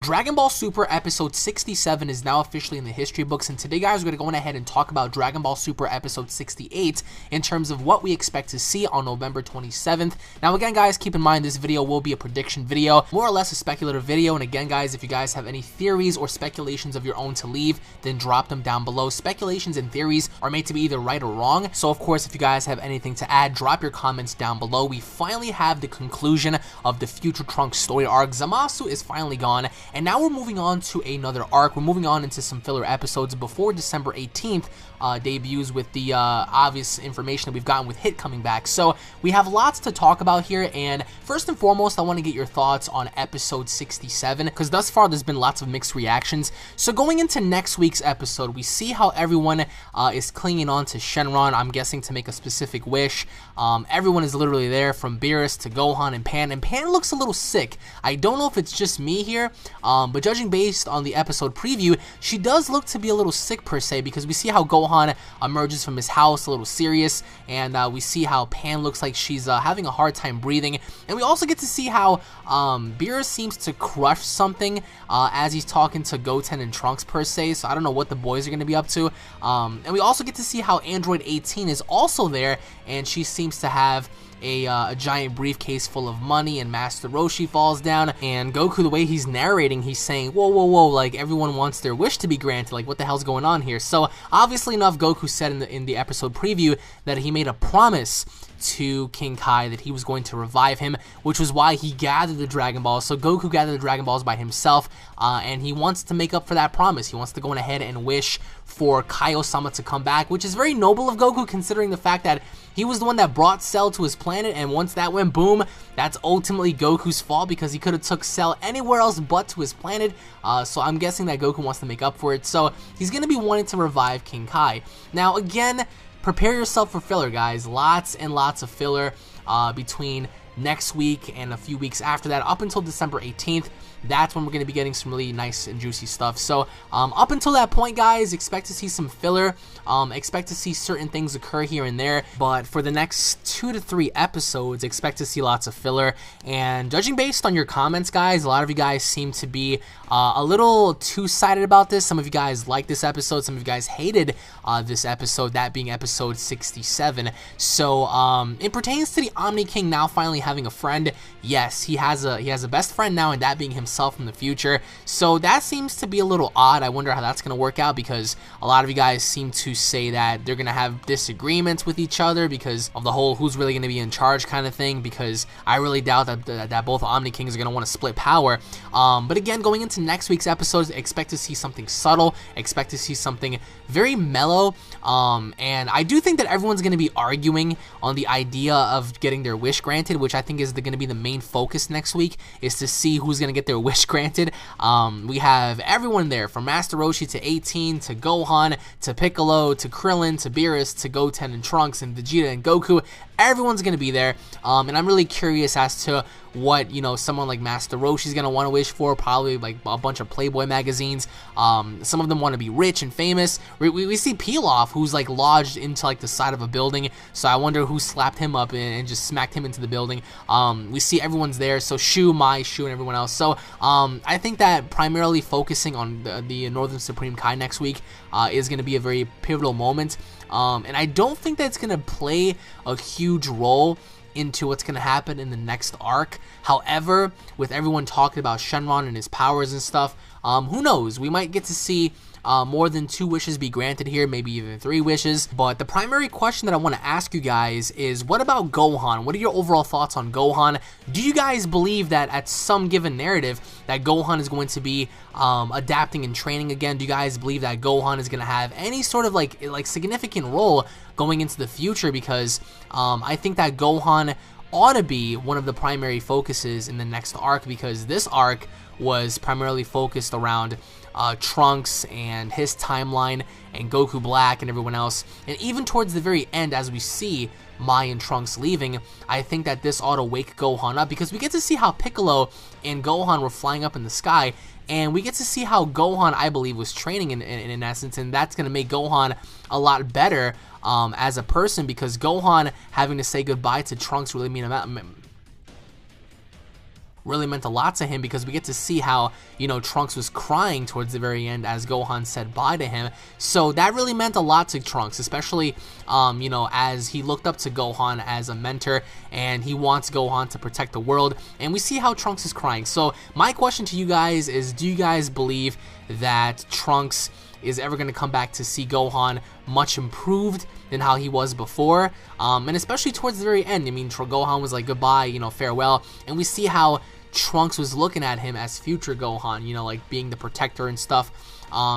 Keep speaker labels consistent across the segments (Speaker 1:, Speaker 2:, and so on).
Speaker 1: Dragon Ball Super episode 67 is now officially in the history books, and today, guys, we're going to go ahead and talk about Dragon Ball Super episode 68 in terms of what we expect to see on November 27th. Now, again, guys, keep in mind this video will be a prediction video, more or less a speculative video, and again, guys, if you guys have any theories or speculations of your own to leave, then drop them down below. Speculations and theories are made to be either right or wrong, so of course, if you guys have anything to add, drop your comments down below. We finally have the conclusion of the Future Trunks story arc. Zamasu is finally gone, and now we're moving on to another arc. We're moving on into some filler episodes before December 18th debuts, with the obvious information that we've gotten with Hit coming back. So we have lots to talk about here, and first and foremost, I want to get your thoughts on episode 67, because thus far there's been lots of mixed reactions. So going into next week's episode, we see how everyone is clinging on to Shenlong, I'm guessing to make a specific wish. Everyone is literally there, from Beerus to Gohan and Pan looks a little sick. I don't know if it's just me here, but judging based on the episode preview, she does look to be a little sick per se, because we see how Gohan emerges from his house a little serious, and we see how Pan looks like she's having a hard time breathing, and we also get to see how Beerus seems to crush something as he's talking to Goten and Trunks per se, so I don't know what the boys are going to be up to. And we also get to see how Android 18 is also there, and she seems to have a giant briefcase full of money, and Master Roshi falls down, and Goku, the way he's narrating, he's saying, whoa, whoa, whoa, like everyone wants their wish to be granted, like what the hell's going on here? So obviously enough, Goku said in the episode preview that he made a promise to King Kai that he was going to revive him, which was why he gathered the Dragon Balls. So Goku gathered the Dragon Balls by himself, and he wants to make up for that promise. He wants to go ahead and wish for Kai-Osama to come back, which is very noble of Goku, considering the fact that he was the one that brought Cell to his planet, and once that went boom, that's ultimately Goku's fault, because he could have took Cell anywhere else but to his planet. So I'm guessing that Goku wants to make up for it. So he's going to be wanting to revive King Kai. Now, again, prepare yourself for filler, guys. Lots and lots of filler between next week and a few weeks after that, up until December 18th. That's when we're going to be getting some really nice and juicy stuff. So up until that point, guys, expect to see some filler. Expect to see certain things occur here and there. But for the next 2 to 3 episodes, expect to see lots of filler. And judging based on your comments, guys, a lot of you guys seem to be a little two-sided about this. Some of you guys liked this episode. Some of you guys hated this episode, that being episode 67. So it pertains to the Omni King now finally having a friend. Yes, he has a best friend now, and that being himself in the future. So that seems to be a little odd. I wonder how that's going to work out, because a lot of you guys seem to say that they're going to have disagreements with each other because of the whole who's really going to be in charge kind of thing, because I really doubt that both Omni Kings are going to want to split power. But again, going into next week's episodes, expect to see something subtle, expect to see something very mellow, and I do think that everyone's going to be arguing on the idea of getting their wish granted, which I think is going to be the main focus next week, is to see who's going to get their wish granted. We have everyone there, from Master Roshi to 18 to Gohan to Piccolo to Krillin to Beerus to Goten and Trunks and Vegeta and Goku. Everyone's going to be there, and I'm really curious as to what, you know, someone like Master Roshi's going to want to wish for. Probably like a bunch of Playboy magazines. Some of them want to be rich and famous. We see Pilaf, who's like lodged into like the side of a building, so I wonder who slapped him up and just smacked him into the building. We see everyone's there, so Shu, Mai, Shu, and everyone else. So I think that primarily focusing on the Northern Supreme Kai next week is going to be a very pivotal moment. And I don't think that's going to play a huge role into what's going to happen in the next arc. However, with everyone talking about Shenlong and his powers and stuff, who knows? We might get to see more than 2 wishes be granted here, maybe even 3 wishes. But the primary question that I want to ask you guys is, what about Gohan? What are your overall thoughts on Gohan? Do you guys believe that at some given narrative that Gohan is going to be adapting and training again? Do you guys believe that Gohan is going to have any sort of like significant role going into the future? Because I think that Gohan ought to be one of the primary focuses in the next arc, because this arc was primarily focused around Trunks and his timeline and Goku Black and everyone else. And even towards the very end, as we see Mai and Trunks leaving, I think that this ought to wake Gohan up, because we get to see how Piccolo and Gohan were flying up in the sky, and we get to see how Gohan, I believe, was training in essence, and that's going to make Gohan a lot better as a person, because Gohan having to say goodbye to Trunks really really meant a lot to him, because we get to see how, you know, Trunks was crying towards the very end as Gohan said bye to him. So that really meant a lot to Trunks, especially, you know, as he looked up to Gohan as a mentor, and he wants Gohan to protect the world, and we see how Trunks is crying. So my question to you guys is, do you guys believe that Trunks is ever going to come back to see Gohan much improved than how he was before? And especially towards the very end, I mean, Gohan was like, goodbye, you know, farewell, and we see how Trunks was looking at him as future Gohan, you know, like being the protector and stuff.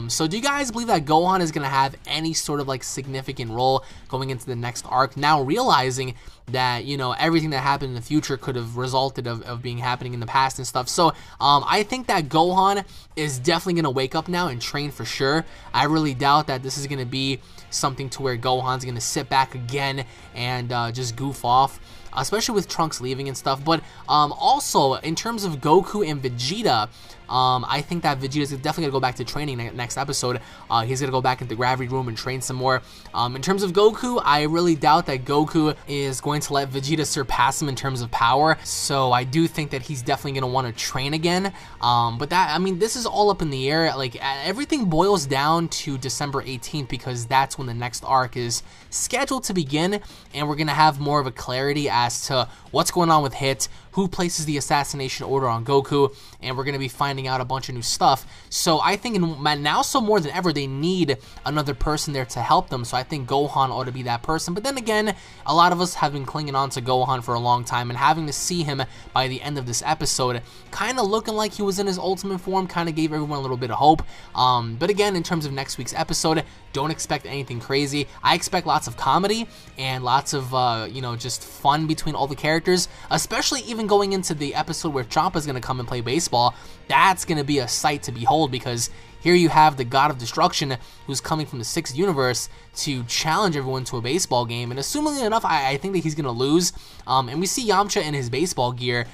Speaker 1: So do you guys believe that Gohan is going to have any sort of like significant role going into the next arc, now realizing that, you know, everything that happened in the future could have resulted of being happening in the past and stuff? So I think that Gohan is definitely going to wake up now and train for sure. I really doubt that this is going to be something to where Gohan's going to sit back again and just goof off, especially with Trunks leaving and stuff. But also, in terms of Goku and Vegeta, I think that Vegeta's definitely going to go back to training next episode. He's going to go back into the gravity room and train some more. In terms of Goku, I really doubt that Goku is going to let Vegeta surpass him in terms of power. So I do think that he's definitely going to want to train again. But that, I mean, this is all up in the air. Like, everything boils down to December 18th, because that's when the next arc is scheduled to begin, and we're going to have more of a clarity as to what's going on with Hit, who places the assassination order on Goku, and we're going to be finding out a bunch of new stuff. So I think now, so more than ever, they need another person there to help them. So I think Gohan ought to be that person. But then again, a lot of us have been clinging on to Gohan for a long time, and having to see him by the end of this episode kind of looking like he was in his ultimate form kind of gave everyone a little bit of hope. But again, in terms of next week's episode, don't expect anything crazy. I expect lots of comedy and lots of, you know, just fun between all the characters, especially even going into the episode where Champa's going to come and play baseball. That's going to be a sight to behold, because here you have the God of Destruction who's coming from the 6th universe to challenge everyone to a baseball game. And assumingly enough, I think that he's going to lose. And we see Yamcha in his baseball gear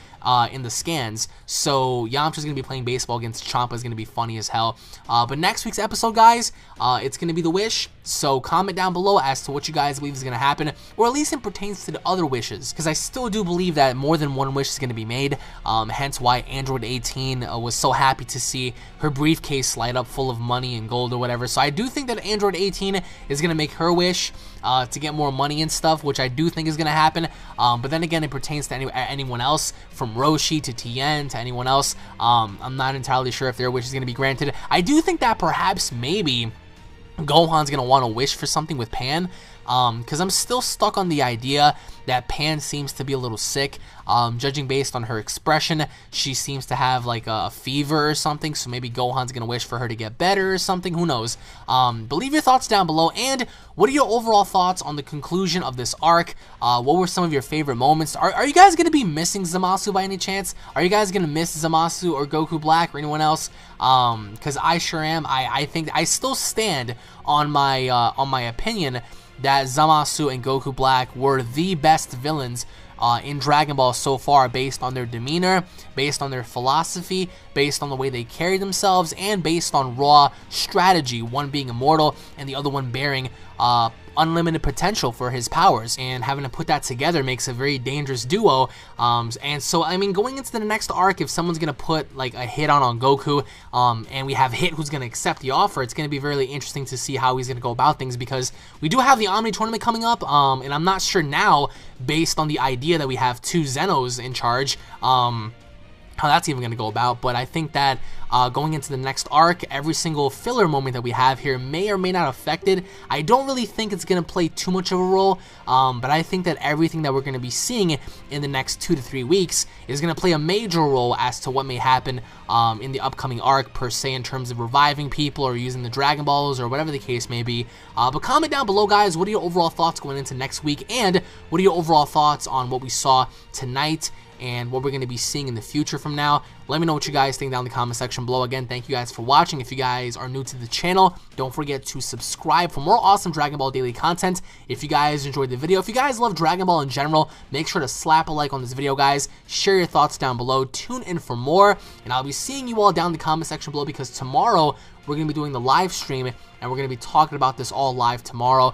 Speaker 1: in the scans. So Yamcha's going to be playing baseball against Champa. Is going to be funny as hell. But next week's episode, guys, it's going to be the wish. So comment down below as to what you guys believe is going to happen, or at least it pertains to the other wishes, because I still do believe that more than one wish is going to be made. Hence why Android 18 was so happy to see her briefcase light up full of money and gold or whatever. So I do think that Android 18 is going to make her wish to get more money and stuff, which I do think is going to happen. But then again, it pertains to anyone else, from Roshi to Tien to anyone else. I'm not entirely sure if their wish is going to be granted. I do think that perhaps maybe Gohan's going to want to wish for something with Pan, because I'm still stuck on the idea that Pan seems to be a little sick. Judging based on her expression, she seems to have like a fever or something, so maybe Gohan's gonna wish for her to get better or something, who knows. But leave your thoughts down below, and what are your overall thoughts on the conclusion of this arc? What were some of your favorite moments? Are you guys gonna be missing Zamasu by any chance? Are you guys gonna miss Zamasu or Goku Black or anyone else? Because I sure am. I think I still stand on my opinion that Zamasu and Goku Black were the best villains in Dragon Ball so far, based on their demeanor, based on their philosophy, based on the way they carry themselves, and based on raw strategy, one being immortal and the other one bearing unlimited potential for his powers, and having to put that together makes a very dangerous duo. And so, I mean, going into the next arc, if someone's gonna put like a hit on Goku, and we have Hit who's gonna accept the offer, it's gonna be really interesting to see how he's gonna go about things, because we do have the Omni tournament coming up, and I'm not sure now, based on the idea that we have 2 Zenos in charge, how that's even going to go about. But I think that going into the next arc, every single filler moment that we have here may or may not affect it. I don't really think it's going to play too much of a role, but I think that everything that we're going to be seeing in the next 2 to 3 weeks is going to play a major role as to what may happen in the upcoming arc, per se, in terms of reviving people or using the Dragon Balls or whatever the case may be. But comment down below, guys, what are your overall thoughts going into next week, and what are your overall thoughts on what we saw tonight and what we're going to be seeing in the future from now. Let me know what you guys think down in the comment section below. Again, thank you guys for watching. If you guys are new to the channel, don't forget to subscribe for more awesome Dragon Ball daily content. If you guys enjoyed the video, if you guys love Dragon Ball in general, make sure to slap a like on this video, guys. Share your thoughts down below. Tune in for more, and I'll be seeing you all down in the comment section below, because tomorrow we're going to be doing the live stream, and we're going to be talking about this all live tomorrow.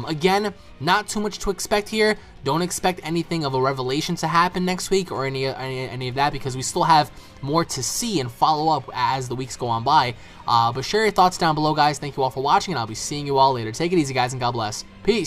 Speaker 1: Again, not too much to expect here. Don't expect anything of a revelation to happen next week or any of that, because we still have more to see and follow up as the weeks go on by. But share your thoughts down below, guys. Thank you all for watching, and I'll be seeing you all later. Take it easy, guys, and God bless. Peace.